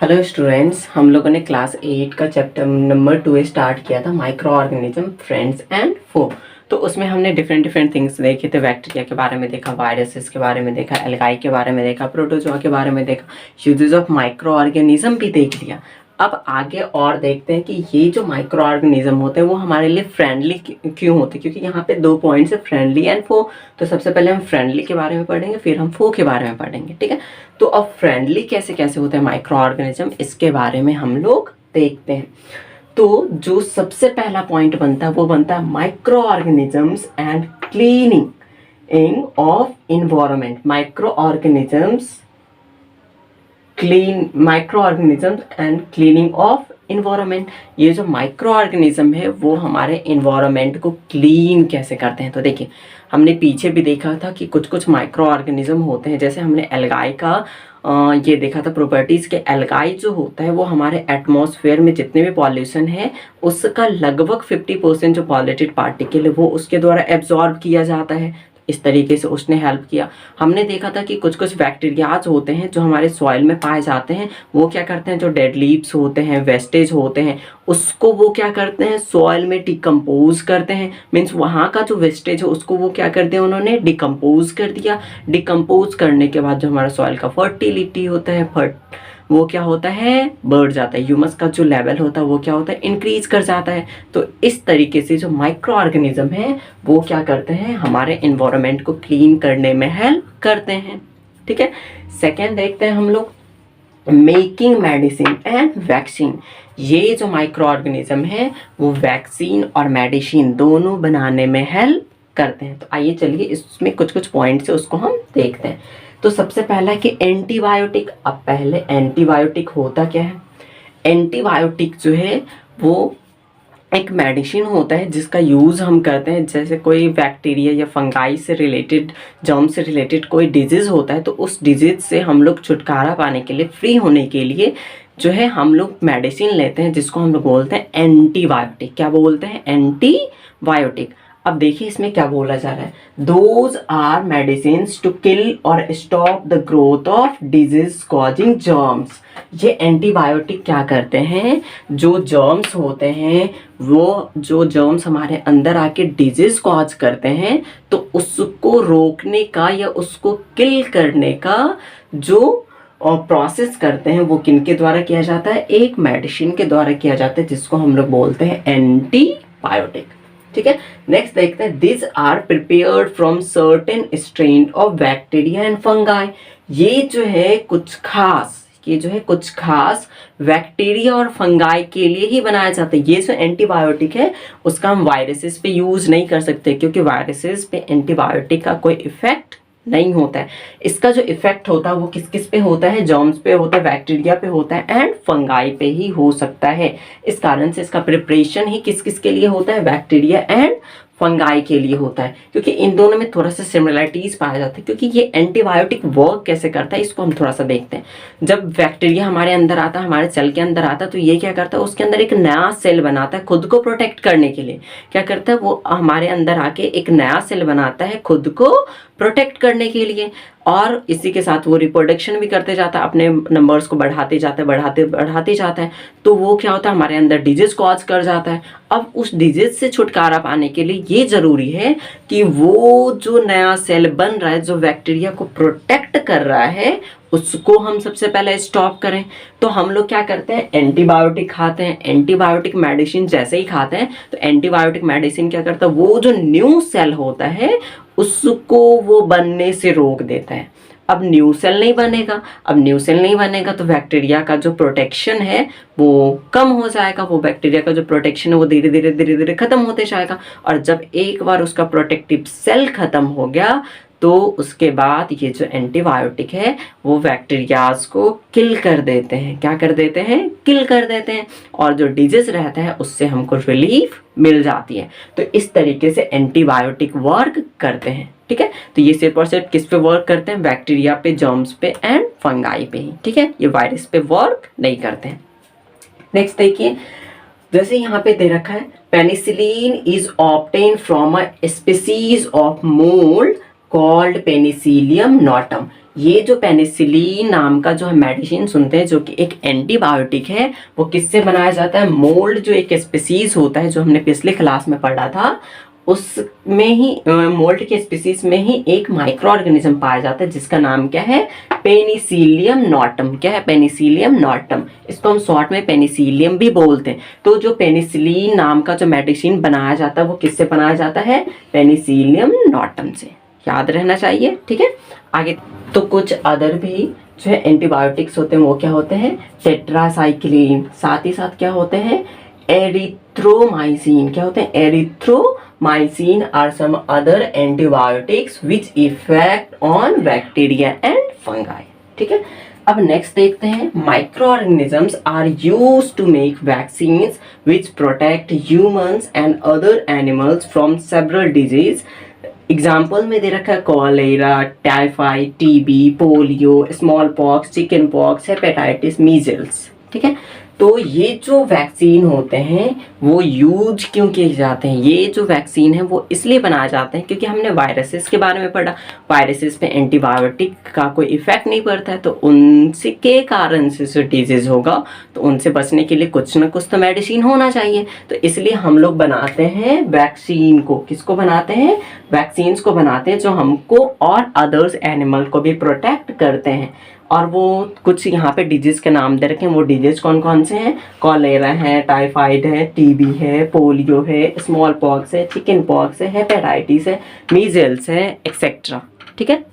Hello students, हम लोगों ने क्लास 8 का चैप्टर नंबर 2 स्टार्ट किया था, माइक्रो ऑर्गेनिज्म फ्रेंड्स एंड फो। तो उसमें हमने डिफरेंट थिंग्स देखे थे। बैक्टीरिया के बारे में देखा, वायरसेस के बारे में देखा, एल्गाई के बारे में देखा, प्रोटोजोआ के बारे में देखा, यूजेस ऑफ माइक्रो ऑर्गेनिज्म भी देख लिया। अब आगे और देखते हैं कि ये जो माइक्रो ऑर्गेनिज्म होते हैं वो हमारे लिए फ्रेंडली क्यों होते हैं, क्योंकि यहाँ पे 2 पॉइंट्स है, फ्रेंडली एंड फो। तो सबसे पहले हम फ्रेंडली के बारे में पढ़ेंगे, फिर हम फो के बारे में पढ़ेंगे, ठीक है। तो अब फ्रेंडली कैसे कैसे होते हैं माइक्रो ऑर्गेनिज्म, इसके बारे में हम लोग देखते हैं। तो जो सबसे पहला पॉइंट बनता है वो बनता है micro organisms and cleaning of environment. Micro organisms and cleaning of environment. ये जो माइक्रो ऑर्गेनिज्म है वो हमारे इन्वायरमेंट को क्लीन कैसे करते हैं। तो देखिए, हमने पीछे भी देखा था कि कुछ कुछ माइक्रो ऑर्गेनिज्म होते हैं, जैसे हमने एल्गाई का ये देखा था प्रॉपर्टीज के। एल्गाई जो होता है वो हमारे एटमॉस्फेयर में जितने भी पॉल्यूशन है उसका लगभग 50% जो पॉल्यूटेड पार्टिकल है वो उसके द्वारा एब्जॉर्ब किया जाता है। इस तरीके से उसने हेल्प किया। हमने देखा था कि कुछ कुछ बैक्टीरियाज होते हैं जो हमारे सॉइल में पाए जाते हैं, वो क्या करते हैं, जो डेड लीव्स होते हैं, वेस्टेज होते हैं, उसको वो क्या करते हैं, सॉइल में डिकम्पोज करते हैं। मीन्स वहाँ का जो वेस्टेज है उसको वो क्या कर दिया, उन्होंने डिकम्पोज कर दिया। डिकम्पोज करने के बाद जो हमारा सॉइल का फर्टिलिटी होता है, वो क्या होता है, बढ़ जाता है। ह्यूमस का जो लेवल होता है वो क्या होता है, इंक्रीज कर जाता है। तो इस तरीके से जो माइक्रो ऑर्गेनिज्म है वो क्या करते हैं, हमारे एनवायरनमेंट को क्लीन करने में हेल्प करते हैं, ठीक है। सेकेंड देखते हैं हम लोग मेकिंग मेडिसिन एंड वैक्सीन। ये जो माइक्रो ऑर्गेनिज्म है वो वैक्सीन और मेडिसिन दोनों बनाने में हेल्प करते हैं। तो आइए चलिए इसमें कुछ कुछ पॉइंट्स है उसको हम देखते हैं। तो सबसे पहला है कि एंटीबायोटिक। अब पहले एंटीबायोटिक होता क्या है। एंटीबायोटिक जो है वो एक मेडिसिन होता है जिसका यूज़ हम करते हैं, जैसे कोई बैक्टीरिया या फंगाई से रिलेटेड, जर्म से रिलेटेड कोई डिजीज़ होता है तो उस डिजीज़ से हम लोग छुटकारा पाने के लिए, फ्री होने के लिए जो है हम लोग मेडिसिन लेते हैं जिसको हम लोग बोलते हैं एंटीबायोटिक। क्या बोलते हैं, एंटीबायोटिक। अब देखिए इसमें क्या बोला जा रहा है, those are medicine to kill और stop the growth of disease causing germs. ये एंटीबायोटिक क्या करते हैं, जो जर्म्स होते हैं, वो जो जर्म्स हमारे अंदर आके डिजीज कॉज करते हैं तो उसको रोकने का या उसको किल करने का जो प्रोसेस करते हैं वो किनके द्वारा किया जाता है, एक मेडिसिन के द्वारा किया जाता है जिसको हम लोग बोलते हैं एंटीबायोटिक, ठीक है। नेक्स्ट देखते हैं, this are prepared from certain strain of bacteria and fungi. ये जो है कुछ खास, ये जो है कुछ खास बैक्टीरिया और फंगाई के लिए ही बनाया जाता है। ये जो एंटीबायोटिक है उसका हम वायरसेस पे यूज नहीं कर सकते, क्योंकि वायरसेस पे एंटीबायोटिक का कोई इफेक्ट नहीं होता है। इसका जो इफेक्ट होता है वो किस किस पे होता है, जर्म्स पे होता है, बैक्टीरिया पे होता है एंड फंगाई पे ही हो सकता है। इस कारण से इसका प्रिपरेशन ही किस किस के लिए होता है, बैक्टीरिया एंड फंगाई के लिए होता है, क्योंकि इन दोनों में थोड़ा सा सिमिलरिटीज पाया जाता है। क्योंकि ये एंटीबायोटिक वर्क कैसे करता है इसको हम थोड़ा सा देखते हैं। जब बैक्टीरिया हमारे अंदर आता है, हमारे सेल के अंदर आता है, तो ये क्या करता है, उसके अंदर एक नया सेल बनाता है खुद को प्रोटेक्ट करने के लिए। क्या करता है, वो हमारे अंदर आके एक नया सेल बनाता है खुद को प्रोटेक्ट करने के लिए, और इसी के साथ वो रिप्रोडक्शन भी करते जाता है, अपने नंबर्स को बढ़ाते जाता है, बढ़ाते जाता है। तो वो क्या होता है, हमारे अंदर डिजीज कॉज कर जाता है। अब उस डिजीज से छुटकारा पाने के लिए ये जरूरी है कि वो जो नया सेल बन रहा है, जो बैक्टीरिया को प्रोटेक्ट कर रहा है, उसको हम सबसे पहले स्टॉप करें। तो हम लोग क्या करते हैं, एंटीबायोटिक खाते हैं। एंटीबायोटिक मेडिसिन जैसे ही खाते हैं तो एंटीबायोटिक मेडिसिन क्या करता है, वो जो न्यू सेल होता है उसको वो बनने से रोक देता है। अब न्यू सेल नहीं बनेगा, अब न्यू सेल नहीं बनेगा तो बैक्टीरिया का जो प्रोटेक्शन है वो कम हो जाएगा। वो बैक्टीरिया का जो प्रोटेक्शन है वो धीरे धीरे खत्म होते जाएगा। और जब एक बार उसका प्रोटेक्टिव सेल खत्म हो गया तो उसके बाद ये जो एंटीबायोटिक है वो बैक्टीरियाज को किल कर देते हैं। क्या कर देते हैं, किल कर देते हैं, और जो डिजीज रहता है उससे हमको रिलीफ मिल जाती है। तो इस तरीके से एंटीबायोटिक वर्क करते हैं, ठीक है। तो ये सिर्फ और सिर्फ किस पे वर्क करते हैं, बैक्टीरिया पे, जर्म्स पे एंड फंगाई पे ही, ठीक है। ये वायरस पे वर्क नहीं करते हैं। नेक्स्ट देखिए, जैसे यहाँ पे दे रखा है, penicillin is obtain from a species of mould called Penicillium notum. ये जो पेनिसिलिन नाम का जो हम मेडिसिन सुनते हैं जो कि एक एंटीबायोटिक है, वो किससे बनाया जाता है? मोल्ड जो एक स्पीसीज होता है जो हमने पिछले क्लास में पढ़ा था, उसमें ही मोल्ड के स्पीसीज में ही एक माइक्रो ऑर्गेनिज्म पाया जाता है जिसका नाम क्या है? Penicillium notum. क्या है? Penicillium notum. इसको हम शॉर्ट में पेनिसिलियम भी बोलते हैं। तो जो पेनिसिलिन नाम का जो मेडिसिन बनाया जाता है वो किससे बनाया जाता है? पेनिसिलियम नोटम से। याद रहना चाहिए, ठीक है। आगे तो कुछ अदर भी जो है एंटीबायोटिक्स होते हैं वो क्या होते हैं? टेट्रासाइक्लिन। साथ ही साथ क्या होते हैं? एरिथ्रोमाइसिन। क्या होते हैं? Erythromycin are some other antibiotics which effect on bacteria and fungi. ठीक है। अब नेक्स्ट देखते हैं, microorganisms are used to make vaccines which protect humans and other animals from several disease. Example में दे रखा है cholera, typhoid, TB, polio, smallpox, chickenpox, hepatitis, measles. ठीक है। तो ये जो वैक्सीन होते हैं वो यूज क्यों किए जाते हैं? ये जो वैक्सीन है वो इसलिए बनाए जाते हैं क्योंकि हमने वायरसेस के बारे में पढ़ा, वायरसेस पे एंटीबायोटिक का कोई इफेक्ट नहीं पड़ता है, तो उनसे के कारण से जो डिजीज होगा तो उनसे बचने के लिए कुछ ना कुछ तो मेडिसिन होना चाहिए। तो इसलिए हम लोग बनाते हैं वैक्सीन को। किसको बनाते हैं? वैक्सीन्स को बनाते हैं जो हमको और अदर्स एनिमल को भी प्रोटेक्ट करते हैं। और वो कुछ यहाँ पे डिजीज के नाम दे रखे हैं। वो डिजीज कौन कौन से हैं? कॉलेरा है, टाइफाइड है, टीबी है, पोलियो है, स्मॉल पॉक्स है, चिकन पॉक्स है, हेपेटाइटिस है, मीजल्स है, एक्सेट्रा। ठीक है।